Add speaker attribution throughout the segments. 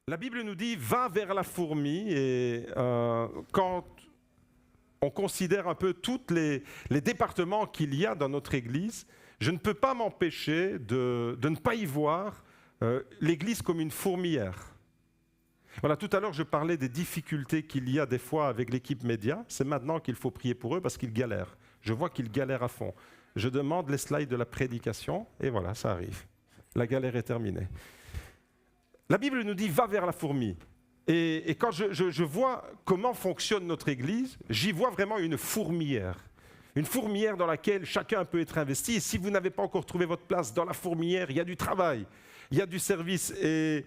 Speaker 1: La Bible nous dit « va vers la fourmi » et quand on considère un peu tous les départements qu'il y a dans notre Église, je ne peux pas m'empêcher de ne pas y voir l'Église comme une fourmilière. Voilà, tout à l'heure je parlais des difficultés qu'il y a des fois avec l'équipe média. C'est maintenant qu'il faut prier pour eux parce qu'ils galèrent. Je vois qu'ils galèrent à fond. Je demande les slides de la prédication et voilà, ça arrive. La galère est terminée. La Bible nous dit « va vers la fourmi ». Et quand je vois comment fonctionne notre Église, j'y vois vraiment une fourmilière. Une fourmilière dans laquelle chacun peut être investi. Et si vous n'avez pas encore trouvé votre place dans la fourmilière, il y a du travail, il y a du service. Et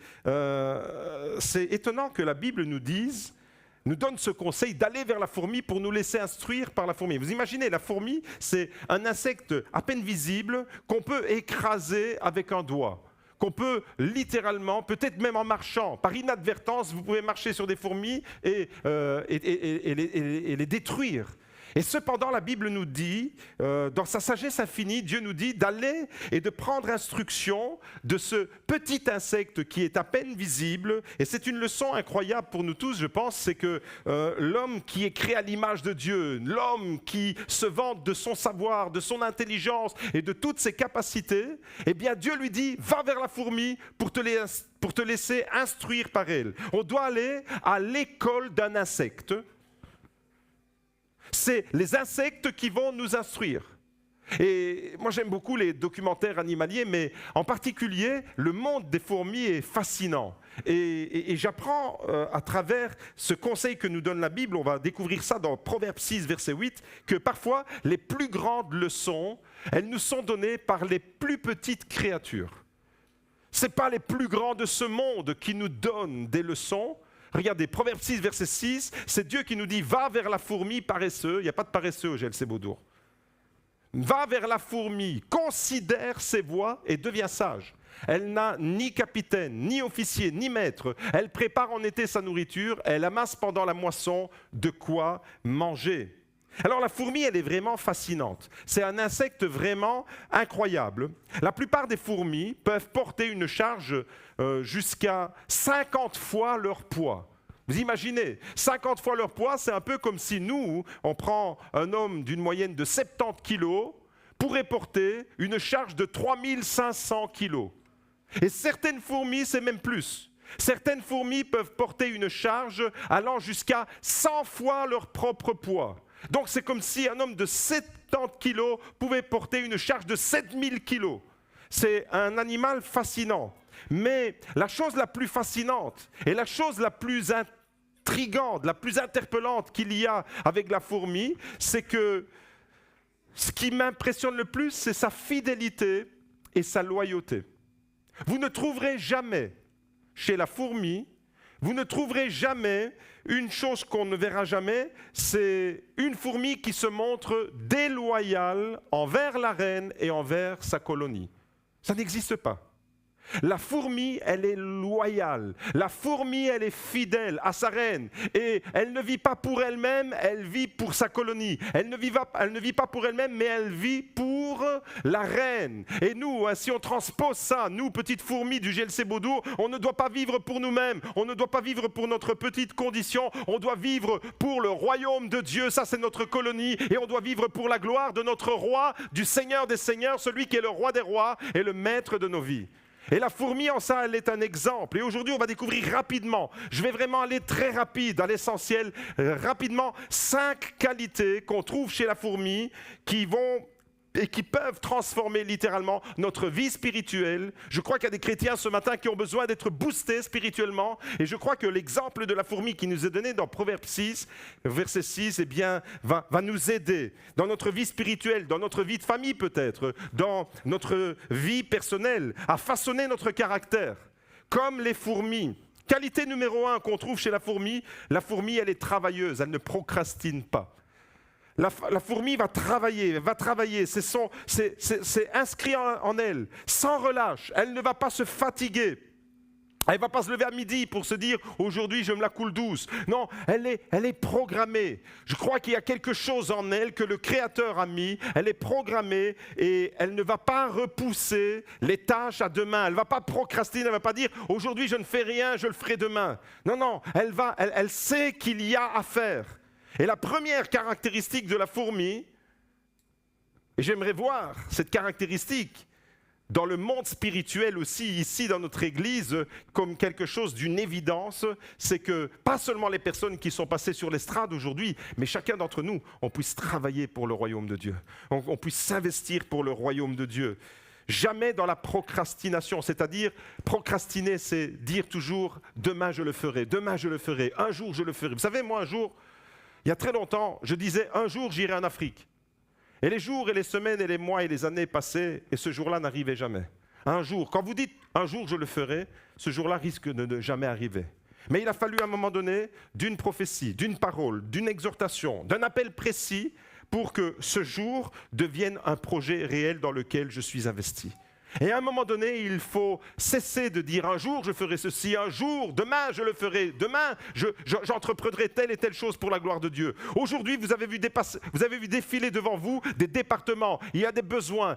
Speaker 1: c'est étonnant que la Bible nous donne ce conseil d'aller vers la fourmi pour nous laisser instruire par la fourmi. Vous imaginez, la fourmi, c'est un insecte à peine visible qu'on peut écraser avec un doigt. Qu'on peut littéralement, peut-être même en marchant, par inadvertance, vous pouvez marcher sur des fourmis et les détruire. Et cependant, la Bible nous dit, dans sa sagesse infinie, Dieu nous dit d'aller et de prendre instruction de ce petit insecte qui est à peine visible. Et c'est une leçon incroyable pour nous tous, je pense, c'est que l'homme qui est créé à l'image de Dieu, l'homme qui se vante de son savoir, de son intelligence et de toutes ses capacités, eh bien Dieu lui dit, va vers la fourmi pour te laisser instruire par elle. On doit aller à l'école d'un insecte. C'est les insectes qui vont nous instruire. Et moi j'aime beaucoup les documentaires animaliers, mais en particulier le monde des fourmis est fascinant. Et j'apprends à travers ce conseil que nous donne la Bible, on va découvrir ça dans Proverbe 6, verset 8, que parfois les plus grandes leçons, elles nous sont données par les plus petites créatures. Ce n'est pas les plus grands de ce monde qui nous donnent des leçons. Regardez, Proverbe 6, verset 6, c'est Dieu qui nous dit « Va vers la fourmi paresseux ». Il n'y a pas de paresseux au GLC Beaudour. « Va vers la fourmi, considère ses voies et deviens sage. Elle n'a ni capitaine, ni officier, ni maître. Elle prépare en été sa nourriture, elle amasse pendant la moisson de quoi manger. » Alors la fourmi, elle est vraiment fascinante. C'est un insecte vraiment incroyable. La plupart des fourmis peuvent porter une charge jusqu'à 50 fois leur poids. Vous imaginez, 50 fois leur poids, c'est un peu comme si nous, on prend un homme d'une moyenne de 70 kilos, pourrait porter une charge de 3500 kilos. Et certaines fourmis, c'est même plus. Certaines fourmis peuvent porter une charge allant jusqu'à 100 fois leur propre poids. Donc c'est comme si un homme de 70 kilos pouvait porter une charge de 7000 kilos. C'est un animal fascinant. Mais la chose la plus fascinante et la chose la plus intrigante, la plus interpellante qu'il y a avec la fourmi, c'est que ce qui m'impressionne le plus, c'est sa fidélité et sa loyauté. Vous ne trouverez jamais chez la fourmi, vous ne trouverez jamais une chose qu'on ne verra jamais, c'est une fourmi qui se montre déloyale envers la reine et envers sa colonie. Ça n'existe pas. La fourmi, elle est loyale. La fourmi, elle est fidèle à sa reine. Et elle ne vit pas pour elle-même, elle vit pour sa colonie. Elle ne vit pas pour elle-même, mais elle vit pour la reine. Et nous, si on transpose ça, nous, petites fourmis du GLC Beaudour, on ne doit pas vivre pour nous-mêmes. On ne doit pas vivre pour notre petite condition. On doit vivre pour le royaume de Dieu. Ça, c'est notre colonie. Et on doit vivre pour la gloire de notre roi, du Seigneur des Seigneurs, celui qui est le roi des rois et le maître de nos vies. Et la fourmi, en ça, elle est un exemple. Et aujourd'hui, on va découvrir rapidement, je vais vraiment aller très rapide, à l'essentiel, rapidement, 5 qualités qu'on trouve chez la fourmi qui vont et qui peuvent transformer littéralement notre vie spirituelle. Je crois qu'il y a des chrétiens ce matin qui ont besoin d'être boostés spirituellement. Et je crois que l'exemple de la fourmi qui nous est donné dans Proverbe 6, verset 6, eh bien, va nous aider dans notre vie spirituelle, dans notre vie de famille peut-être, dans notre vie personnelle, à façonner notre caractère, comme les fourmis. Qualité numéro 1 qu'on trouve chez la fourmi, elle est travailleuse, elle ne procrastine pas. La fourmi va travailler, c'est inscrit en elle, sans relâche, elle ne va pas se fatiguer. Elle ne va pas se lever à midi pour se dire « aujourd'hui je me la coule douce ». Non, elle est programmée. Je crois qu'il y a quelque chose en elle que le Créateur a mis. Elle est programmée et elle ne va pas repousser les tâches à demain. Elle ne va pas procrastiner, elle ne va pas dire « aujourd'hui je ne fais rien, je le ferai demain ». Non, non, elle sait qu'il y a à faire. Et la première caractéristique de la fourmi, et j'aimerais voir cette caractéristique dans le monde spirituel aussi, ici dans notre Église, comme quelque chose d'une évidence, c'est que pas seulement les personnes qui sont passées sur l'estrade aujourd'hui, mais chacun d'entre nous, on puisse travailler pour le royaume de Dieu. On puisse s'investir pour le royaume de Dieu. Jamais dans la procrastination, c'est-à-dire procrastiner, c'est dire toujours « demain je le ferai, demain je le ferai, un jour je le ferai ». Vous savez, moi un jour, il y a très longtemps, je disais « un jour j'irai en Afrique ». Et les jours et les semaines et les mois et les années passaient et ce jour-là n'arrivait jamais. Un jour, quand vous dites « un jour je le ferai », ce jour-là risque de ne jamais arriver. Mais il a fallu à un moment donné d'une prophétie, d'une parole, d'une exhortation, d'un appel précis pour que ce jour devienne un projet réel dans lequel je suis investi. Et à un moment donné, il faut cesser de dire un jour je ferai ceci, un jour, demain je le ferai, demain j'entreprendrai telle et telle chose pour la gloire de Dieu. Aujourd'hui, vous avez vu défiler devant vous des départements, il y a des besoins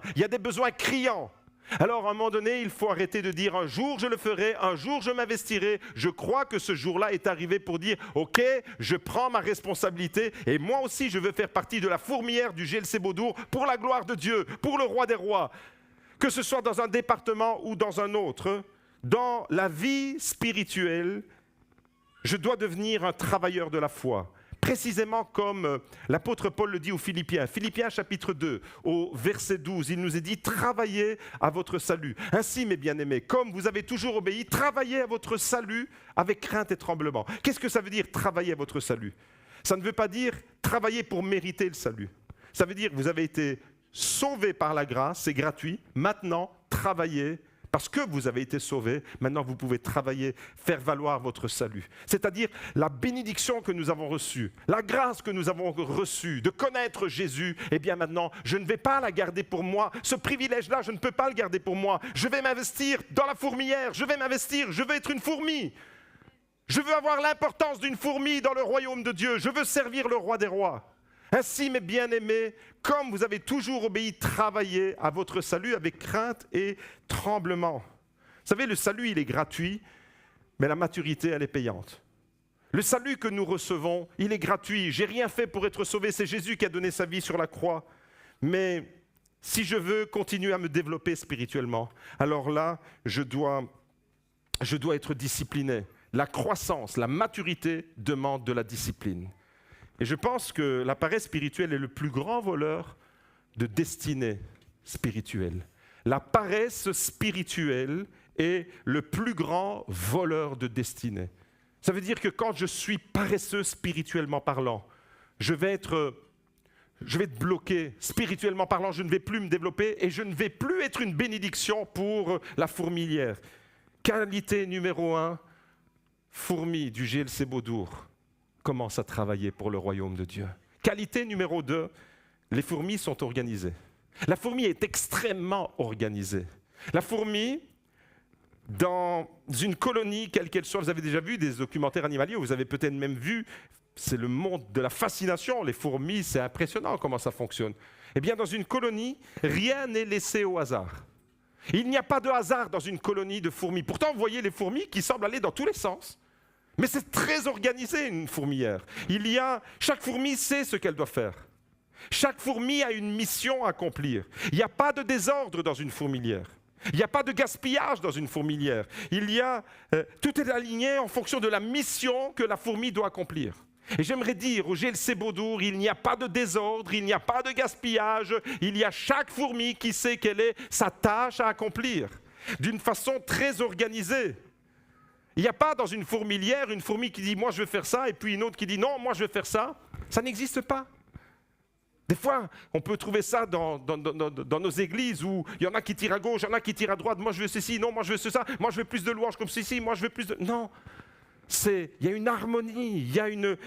Speaker 1: criants. Alors à un moment donné, il faut arrêter de dire un jour je le ferai, un jour je m'investirai. Je crois que ce jour-là est arrivé pour dire ok, je prends ma responsabilité et moi aussi je veux faire partie de la fourmilière du GLC Beaudour pour la gloire de Dieu, pour le roi des rois. Que ce soit dans un département ou dans un autre, dans la vie spirituelle, je dois devenir un travailleur de la foi. Précisément comme l'apôtre Paul le dit aux Philippiens. Philippiens chapitre 2, au verset 12, il nous est dit « Travaillez à votre salut ». Ainsi, mes bien-aimés, comme vous avez toujours obéi, travaillez à votre salut avec crainte et tremblement. Qu'est-ce que ça veut dire « travailler à votre salut » ? Ça ne veut pas dire « travailler pour mériter le salut ». Ça veut dire que vous avez été sauvés par la grâce, c'est gratuit. Maintenant, travaillez, parce que vous avez été sauvés, maintenant vous pouvez travailler, faire valoir votre salut. C'est-à-dire la bénédiction que nous avons reçue, la grâce que nous avons reçue de connaître Jésus, eh bien maintenant, je ne vais pas la garder pour moi. Ce privilège-là, je ne peux pas le garder pour moi. Je vais m'investir dans la fourmilière, je vais m'investir, je veux être une fourmi. Je veux avoir l'importance d'une fourmi dans le royaume de Dieu. Je veux servir le roi des rois. Ainsi, mes bien-aimés, comme vous avez toujours obéi, travaillez à votre salut avec crainte et tremblement. Vous savez, le salut, il est gratuit, mais la maturité, elle est payante. Le salut que nous recevons, il est gratuit. J'ai rien fait pour être sauvé, c'est Jésus qui a donné sa vie sur la croix. Mais si je veux continuer à me développer spirituellement, alors là, je dois être discipliné. La croissance, la maturité demande de la discipline. Et je pense que la paresse spirituelle est le plus grand voleur de destinée spirituelle. La paresse spirituelle est le plus grand voleur de destinée. Ça veut dire que quand je suis paresseux spirituellement parlant, je vais être bloqué spirituellement parlant, je ne vais plus me développer et je ne vais plus être une bénédiction pour la fourmilière. Qualité numéro 1, fourmi du GLC Beaudour commence à travailler pour le royaume de Dieu. Qualité numéro 2, les fourmis sont organisées. La fourmi est extrêmement organisée. La fourmi, dans une colonie, quelle qu'elle soit, vous avez déjà vu des documentaires animaliers, vous avez peut-être même vu, c'est le monde de la fascination, les fourmis, c'est impressionnant comment ça fonctionne. Eh bien, dans une colonie, rien n'est laissé au hasard. Il n'y a pas de hasard dans une colonie de fourmis. Pourtant, vous voyez les fourmis qui semblent aller dans tous les sens. Mais c'est très organisé, une fourmilière. Chaque fourmi sait ce qu'elle doit faire. Chaque fourmi a une mission à accomplir. Il n'y a pas de désordre dans une fourmilière. Il n'y a pas de gaspillage dans une fourmilière. Tout est aligné en fonction de la mission que la fourmi doit accomplir. Et j'aimerais dire au GLC Beaudour, il n'y a pas de désordre, il n'y a pas de gaspillage. Il y a chaque fourmi qui sait quelle est sa tâche à accomplir, d'une façon très organisée. Il n'y a pas dans une fourmilière une fourmi qui dit « moi je veux faire ça » et puis une autre qui dit « non, moi je veux faire ça ». Ça n'existe pas. Des fois, on peut trouver ça dans nos églises où il y en a qui tirent à gauche, il y en a qui tirent à droite. Moi je veux ceci, non, moi je veux ça, moi je veux plus de louanges comme ceci, moi je veux plus de... Non, il y a une harmonie, il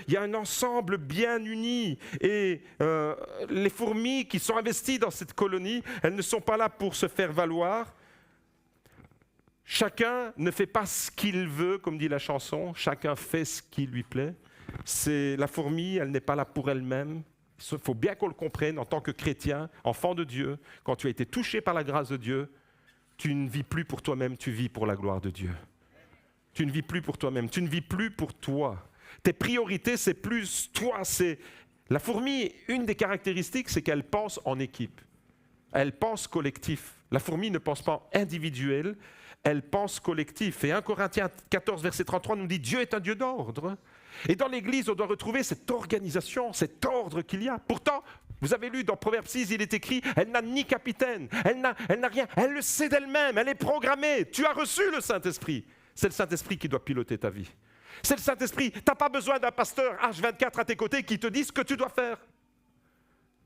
Speaker 1: y a un ensemble bien uni. Et les fourmis qui sont investies dans cette colonie, elles ne sont pas là pour se faire valoir. Chacun ne fait pas ce qu'il veut, comme dit la chanson. Chacun fait ce qui lui plaît. La fourmi, elle n'est pas là pour elle-même. Il faut bien qu'on le comprenne en tant que chrétien, enfant de Dieu. Quand tu as été touché par la grâce de Dieu, tu ne vis plus pour toi-même, tu vis pour la gloire de Dieu. Tu ne vis plus pour toi-même, tu ne vis plus pour toi. Tes priorités, c'est plus toi. La fourmi, une des caractéristiques, c'est qu'elle pense en équipe. Elle pense collectif. La fourmi ne pense pas individuel, elle pense collectif. Et 1 Corinthiens 14, verset 33 nous dit « Dieu est un Dieu d'ordre ». Et dans l'Église, on doit retrouver cette organisation, cet ordre qu'il y a. Pourtant, vous avez lu dans Proverbe 6, il est écrit « Elle n'a ni capitaine, elle n'a rien, elle le sait d'elle-même, elle est programmée. Tu as reçu le Saint-Esprit. » C'est le Saint-Esprit qui doit piloter ta vie. C'est le Saint-Esprit. Tu n'as pas besoin d'un pasteur H24 à tes côtés qui te dise ce que tu dois faire.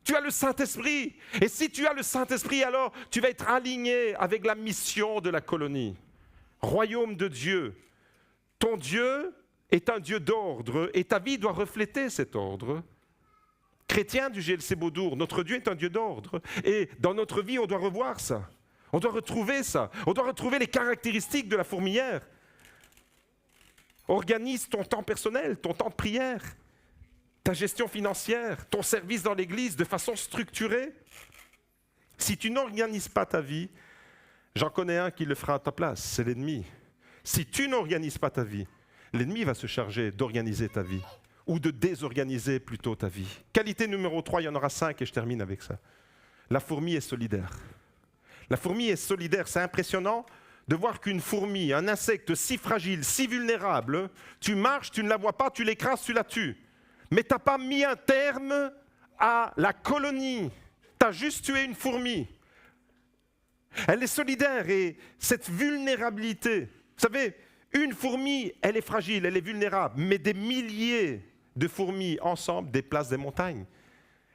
Speaker 1: Tu as le Saint-Esprit. Et si tu as le Saint-Esprit, alors tu vas être aligné avec la mission de la colonie. Royaume de Dieu. Ton Dieu est un Dieu d'ordre et ta vie doit refléter cet ordre. Chrétien du GLC Beaudour, notre Dieu est un Dieu d'ordre. Et dans notre vie, on doit revoir ça. On doit retrouver ça. On doit retrouver les caractéristiques de la fourmilière. Organise ton temps personnel, ton temps de prière, ta gestion financière, ton service dans l'Église de façon structurée. Si tu n'organises pas ta vie, j'en connais un qui le fera à ta place, c'est l'ennemi. Si tu n'organises pas ta vie, l'ennemi va se charger d'organiser ta vie ou de désorganiser plutôt ta vie. Qualité numéro 3, il y en aura 5 et je termine avec ça. La fourmi est solidaire. La fourmi est solidaire, c'est impressionnant de voir qu'une fourmi, un insecte si fragile, si vulnérable, tu marches, tu ne la vois pas, tu l'écrases, tu la tues. Mais tu n'as pas mis un terme à la colonie, tu as juste tué une fourmi. Elle est solidaire et cette vulnérabilité, vous savez, une fourmi, elle est fragile, elle est vulnérable, mais des milliers de fourmis ensemble déplacent des montagnes.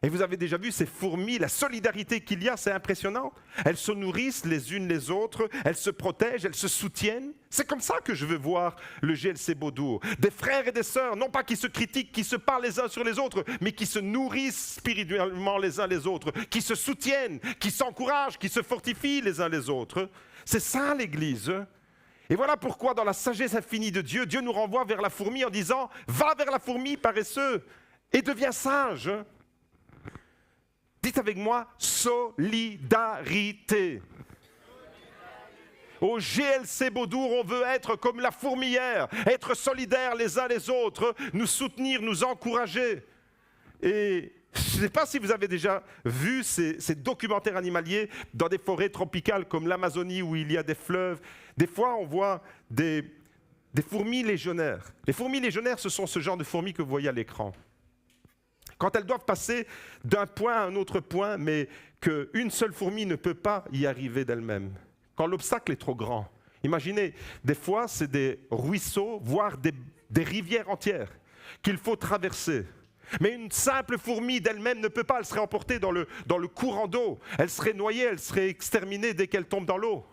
Speaker 1: Et vous avez déjà vu ces fourmis, la solidarité qu'il y a, c'est impressionnant. Elles se nourrissent les unes les autres, elles se protègent, elles se soutiennent. C'est comme ça que je veux voir le GLC Beaudour. Des frères et des sœurs, non pas qui se critiquent, qui se parlent les uns sur les autres, mais qui se nourrissent spirituellement les uns les autres, qui se soutiennent, qui s'encouragent, qui se fortifient les uns les autres. C'est ça l'Église. Et voilà pourquoi dans la sagesse infinie de Dieu, Dieu nous renvoie vers la fourmi en disant « Va vers la fourmi paresseux et deviens sage ». Dites avec moi, solidarité. Au GLC Beaudour, on veut être comme la fourmilière, être solidaires les uns les autres, nous soutenir, nous encourager. Et je ne sais pas si vous avez déjà vu ces documentaires animaliers dans des forêts tropicales comme l'Amazonie où il y a des fleuves. Des fois, on voit des fourmis légionnaires. Les fourmis légionnaires, ce sont ce genre de fourmis que vous voyez à l'écran. Quand elles doivent passer d'un point à un autre point, mais qu'une seule fourmi ne peut pas y arriver d'elle-même. Quand l'obstacle est trop grand. Imaginez, des fois, c'est des ruisseaux, voire des rivières entières qu'il faut traverser. Mais une simple fourmi d'elle-même ne peut pas, elle serait emportée dans le courant d'eau. Elle serait noyée, elle serait exterminée dès qu'elle tombe dans l'eau.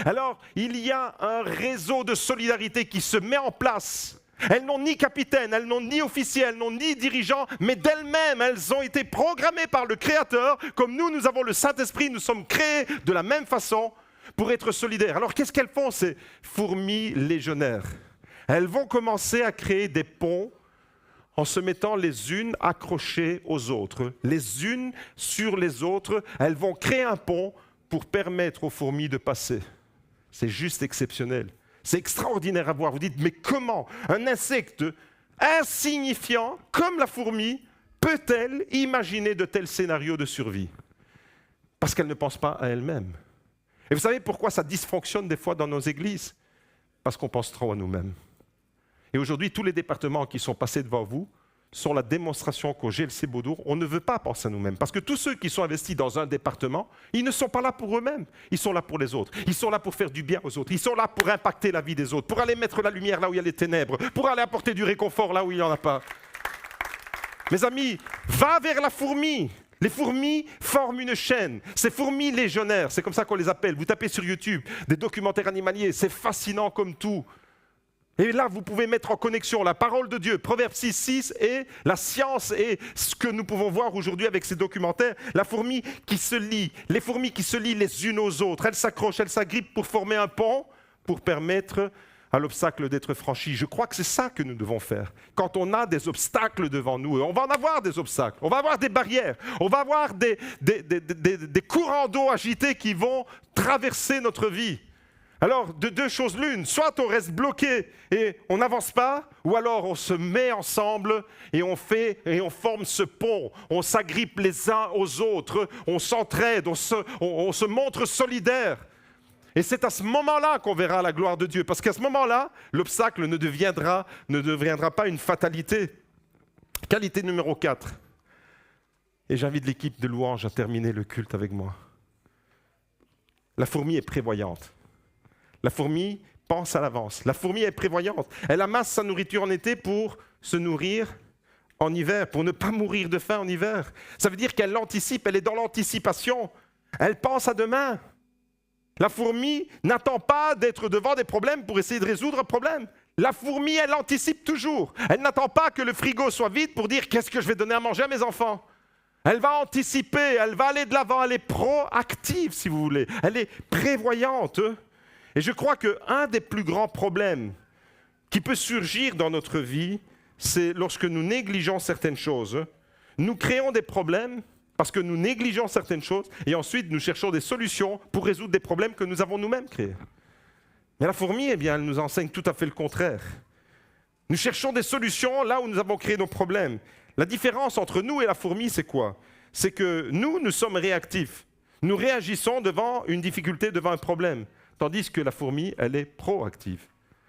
Speaker 1: Alors, il y a un réseau de solidarité qui se met en place. Elles n'ont ni capitaine, elles n'ont ni officier, elles n'ont ni dirigeant, mais d'elles-mêmes, elles ont été programmées par le Créateur. Comme nous avons le Saint-Esprit, nous sommes créés de la même façon pour être solidaires. Alors qu'est-ce qu'elles font, ces fourmis légionnaires? Elles vont commencer à créer des ponts en se mettant les unes accrochées aux autres. Les unes sur les autres, elles vont créer un pont pour permettre aux fourmis de passer. C'est juste exceptionnel. C'est extraordinaire à voir. Vous dites, mais comment un insecte insignifiant comme la fourmi peut-elle imaginer de tels scénarios de survie? Parce qu'elle ne pense pas à elle-même. Et vous savez pourquoi ça dysfonctionne des fois dans nos églises? Parce qu'on pense trop à nous-mêmes. Et aujourd'hui, tous les départements qui sont passés devant vous sont la démonstration qu'au GLC Beaudour, on ne veut pas penser à nous-mêmes. Parce que tous ceux qui sont investis dans un département, ils ne sont pas là pour eux-mêmes. Ils sont là pour les autres. Ils sont là pour faire du bien aux autres. Ils sont là pour impacter la vie des autres, pour aller mettre la lumière là où il y a les ténèbres, pour aller apporter du réconfort là où il n'y en a pas. Mes amis, va vers la fourmi. Les fourmis forment une chaîne. Ces fourmis légionnaires, c'est comme ça qu'on les appelle. Vous tapez sur YouTube des documentaires animaliers, c'est fascinant comme tout. Et là, vous pouvez mettre en connexion la parole de Dieu, Proverbe 6:6, et la science et ce que nous pouvons voir aujourd'hui avec ces documentaires. La fourmi qui se lie, les fourmis qui se lient les unes aux autres, elles s'accrochent, elles s'agrippent pour former un pont, pour permettre à l'obstacle d'être franchi. Je crois que c'est ça que nous devons faire. Quand on a des obstacles devant nous, et on va en avoir des obstacles, on va avoir des barrières, on va avoir des courants d'eau agités qui vont traverser notre vie. Alors, de deux choses l'une, soit on reste bloqué et on n'avance pas, ou alors on se met ensemble et on forme ce pont, on s'agrippe les uns aux autres, on s'entraide, on se montre solidaire. Et c'est à ce moment-là qu'on verra la gloire de Dieu, parce qu'à ce moment-là, l'obstacle ne deviendra pas une fatalité. Qualité numéro 4. Et j'invite l'équipe de louange à terminer le culte avec moi. La fourmi est prévoyante. La fourmi pense à l'avance. La fourmi est prévoyante. Elle amasse sa nourriture en été pour se nourrir en hiver, pour ne pas mourir de faim en hiver. Ça veut dire qu'elle anticipe, elle est dans l'anticipation. Elle pense à demain. La fourmi n'attend pas d'être devant des problèmes pour essayer de résoudre un problème. La fourmi, elle anticipe toujours. Elle n'attend pas que le frigo soit vide pour dire « qu'est-ce que je vais donner à manger à mes enfants ?» Elle va anticiper, elle va aller de l'avant, elle est proactive si vous voulez. Elle est prévoyante. Et je crois qu'un des plus grands problèmes qui peut surgir dans notre vie, c'est lorsque nous négligeons certaines choses. Nous créons des problèmes parce que nous négligeons certaines choses et ensuite nous cherchons des solutions pour résoudre des problèmes que nous avons nous-mêmes créés. Mais la fourmi, eh bien, elle nous enseigne tout à fait le contraire. Nous cherchons des solutions là où nous avons créé nos problèmes. La différence entre nous et la fourmi, c'est quoi? C'est que nous sommes réactifs. Nous réagissons devant une difficulté, devant un problème. Tandis que la fourmi, elle est proactive.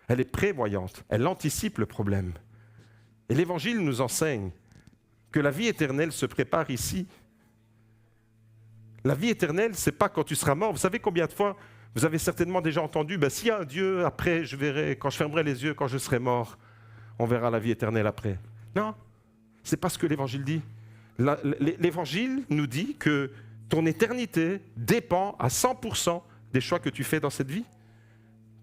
Speaker 1: Elle est prévoyante. Elle anticipe le problème. Et l'Évangile nous enseigne que la vie éternelle se prépare ici. La vie éternelle, ce n'est pas quand tu seras mort. Vous savez combien de fois vous avez certainement déjà entendu « s'il y a un Dieu, après je verrai, quand je fermerai les yeux, quand je serai mort, on verra la vie éternelle après. » Non, ce n'est pas ce que l'Évangile dit. L'Évangile nous dit que ton éternité dépend à 100% des choix que tu fais dans cette vie.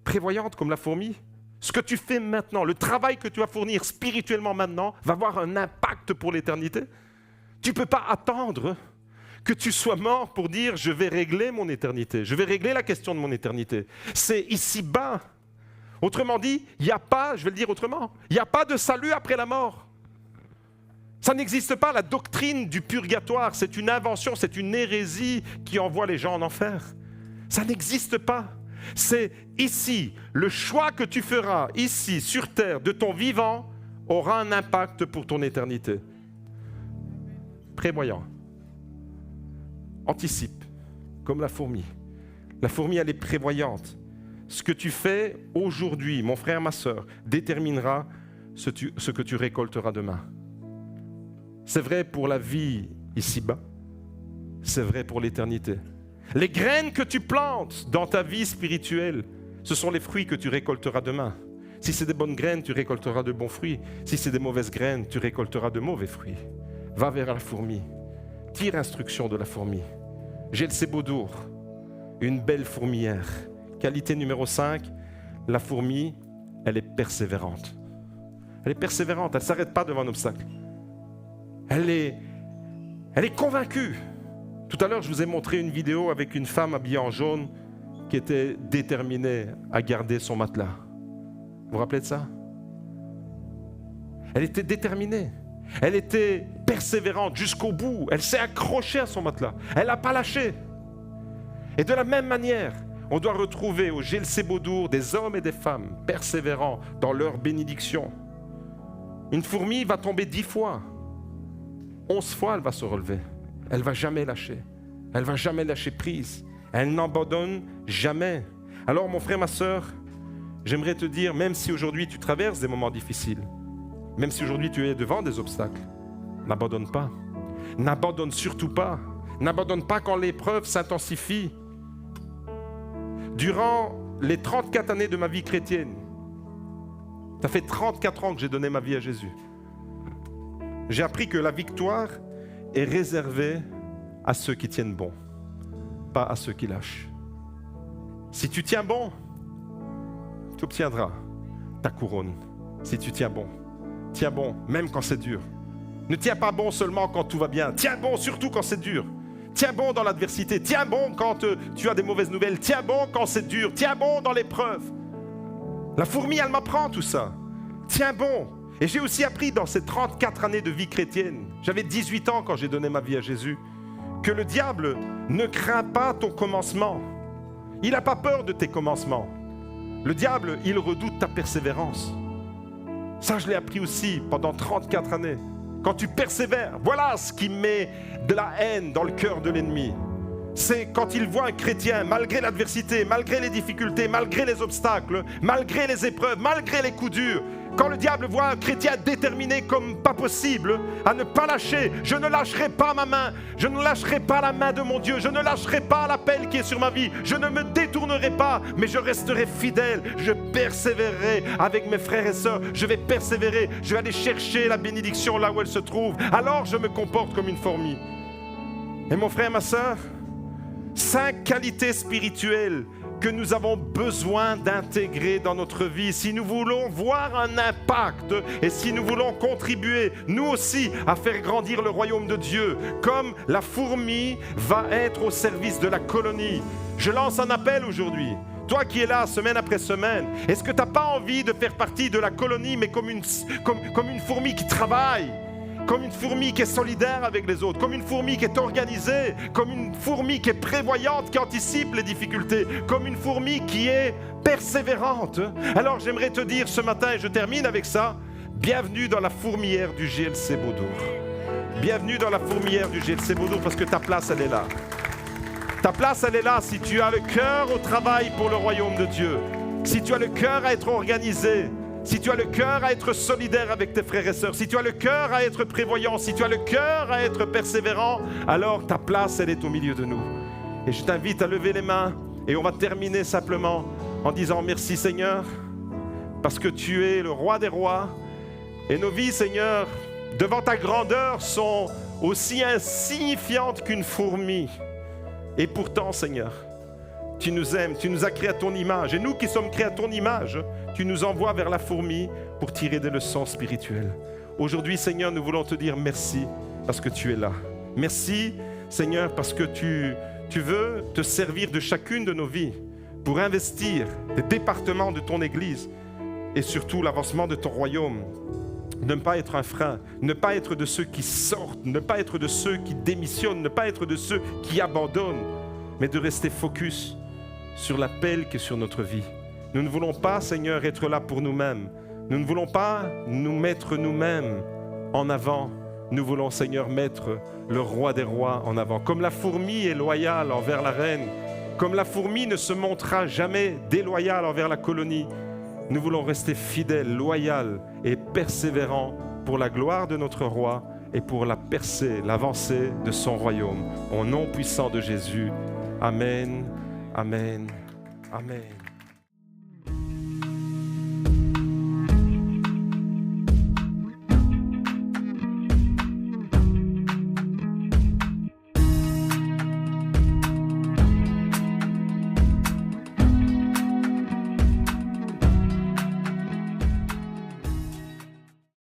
Speaker 1: Prévoyante comme la fourmi. Ce que tu fais maintenant, le travail que tu vas fournir spirituellement maintenant, va avoir un impact pour l'éternité. Tu ne peux pas attendre que tu sois mort pour dire « je vais régler mon éternité, je vais régler la question de mon éternité ». C'est ici-bas. Autrement dit, il n'y a pas, je vais le dire autrement, il n'y a pas de salut après la mort. Ça n'existe pas, la doctrine du purgatoire, c'est une invention, c'est une hérésie qui envoie les gens en enfer. Ça n'existe pas. C'est ici, le choix que tu feras ici, sur terre, de ton vivant, aura un impact pour ton éternité. Prévoyant. Anticipe, comme la fourmi. La fourmi, elle est prévoyante. Ce que tu fais aujourd'hui, mon frère, ma sœur, déterminera ce que tu récolteras demain. C'est vrai pour la vie ici-bas, c'est vrai pour l'éternité. Les graines que tu plantes dans ta vie spirituelle, ce sont les fruits que tu récolteras demain. Si c'est des bonnes graines, tu récolteras de bons fruits. Si c'est des mauvaises graines, tu récolteras de mauvais fruits. Va vers la fourmi. Tire instruction de la fourmi. J'ai le Sébaudour, une belle fourmilière. Qualité numéro 5, la fourmi, elle est persévérante. Elle est persévérante, elle ne s'arrête pas devant un obstacle. Elle est convaincue. Tout à l'heure, je vous ai montré une vidéo avec une femme habillée en jaune qui était déterminée à garder son matelas. Vous vous rappelez de ça? Elle était déterminée. Elle était persévérante jusqu'au bout. Elle s'est accrochée à son matelas. Elle n'a pas lâché. Et de la même manière, on doit retrouver au Gel Sébaudour des hommes et des femmes persévérants dans leur bénédiction. Une fourmi va tomber 10 fois. 11 fois, elle va se relever. Elle ne va jamais lâcher. Elle ne va jamais lâcher prise. Elle n'abandonne jamais. Alors, mon frère, ma sœur, j'aimerais te dire, même si aujourd'hui tu traverses des moments difficiles, même si aujourd'hui tu es devant des obstacles, n'abandonne pas. N'abandonne surtout pas. N'abandonne pas quand l'épreuve s'intensifie. Durant les 34 années de ma vie chrétienne, ça fait 34 ans que j'ai donné ma vie à Jésus. J'ai appris que la victoire est réservée à ceux qui tiennent bon, pas à ceux qui lâchent. Si tu tiens bon, tu obtiendras ta couronne. Si tu tiens bon, même quand c'est dur. Ne tiens pas bon seulement quand tout va bien. Tiens bon surtout quand c'est dur. Tiens bon dans l'adversité. Tiens bon quand tu as des mauvaises nouvelles. Tiens bon quand c'est dur. Tiens bon dans l'épreuve. La fourmi, elle m'apprend tout ça. Tiens bon. Et j'ai aussi appris dans ces 34 années de vie chrétienne, j'avais 18 ans quand j'ai donné ma vie à Jésus, que le diable ne craint pas ton commencement. Il n'a pas peur de tes commencements. Le diable, il redoute ta persévérance. Ça, je l'ai appris aussi pendant 34 années. Quand tu persévères, voilà ce qui met de la haine dans le cœur de l'ennemi. C'est quand il voit un chrétien, malgré l'adversité, malgré les difficultés, malgré les obstacles, malgré les épreuves, malgré les coups durs, quand le diable voit un chrétien déterminé comme pas possible à ne pas lâcher, je ne lâcherai pas ma main, je ne lâcherai pas la main de mon Dieu, je ne lâcherai pas l'appel qui est sur ma vie, je ne me détournerai pas, mais je resterai fidèle, je persévérerai avec mes frères et sœurs, je vais persévérer, je vais aller chercher la bénédiction là où elle se trouve, alors je me comporte comme une fourmi. Et mon frère, ma sœur, 5 qualités spirituelles que nous avons besoin d'intégrer dans notre vie. Si nous voulons voir un impact et si nous voulons contribuer, nous aussi, à faire grandir le royaume de Dieu, comme la fourmi va être au service de la colonie. Je lance un appel aujourd'hui. Toi qui es là semaine après semaine, est-ce que tu n'as pas envie de faire partie de la colonie, mais comme une fourmi qui travaille ? Comme une fourmi qui est solidaire avec les autres, comme une fourmi qui est organisée, comme une fourmi qui est prévoyante, qui anticipe les difficultés, comme une fourmi qui est persévérante. Alors j'aimerais te dire ce matin, et je termine avec ça, bienvenue dans la fourmilière du GLC Beaudour. Bienvenue dans la fourmilière du GLC Beaudour parce que ta place, elle est là. Ta place, elle est là si tu as le cœur au travail pour le royaume de Dieu, si tu as le cœur à être organisé, si tu as le cœur à être solidaire avec tes frères et sœurs, si tu as le cœur à être prévoyant, si tu as le cœur à être persévérant, alors ta place, elle est au milieu de nous. Et je t'invite à lever les mains et on va terminer simplement en disant merci Seigneur, parce que tu es le roi des rois et nos vies, Seigneur, devant ta grandeur sont aussi insignifiantes qu'une fourmi. Et pourtant, Seigneur, tu nous aimes, tu nous as créés à ton image. Et nous qui sommes créés à ton image, tu nous envoies vers la fourmi pour tirer des leçons spirituelles. Aujourd'hui, Seigneur, nous voulons te dire merci parce que tu es là. Merci, Seigneur, parce que tu veux te servir de chacune de nos vies pour investir les départements de ton Église et surtout l'avancement de ton royaume. Ne pas être un frein, ne pas être de ceux qui sortent, ne pas être de ceux qui démissionnent, ne pas être de ceux qui abandonnent, mais de rester focus sur l'appel qui est sur notre vie. Nous ne voulons pas, Seigneur, être là pour nous-mêmes. Nous ne voulons pas nous mettre nous-mêmes en avant. Nous voulons, Seigneur, mettre le roi des rois en avant. Comme la fourmi est loyale envers la reine, comme la fourmi ne se montrera jamais déloyale envers la colonie, nous voulons rester fidèles, loyaux et persévérants pour la gloire de notre roi et pour la percée, l'avancée de son royaume. Au nom puissant de Jésus. Amen, amen, amen.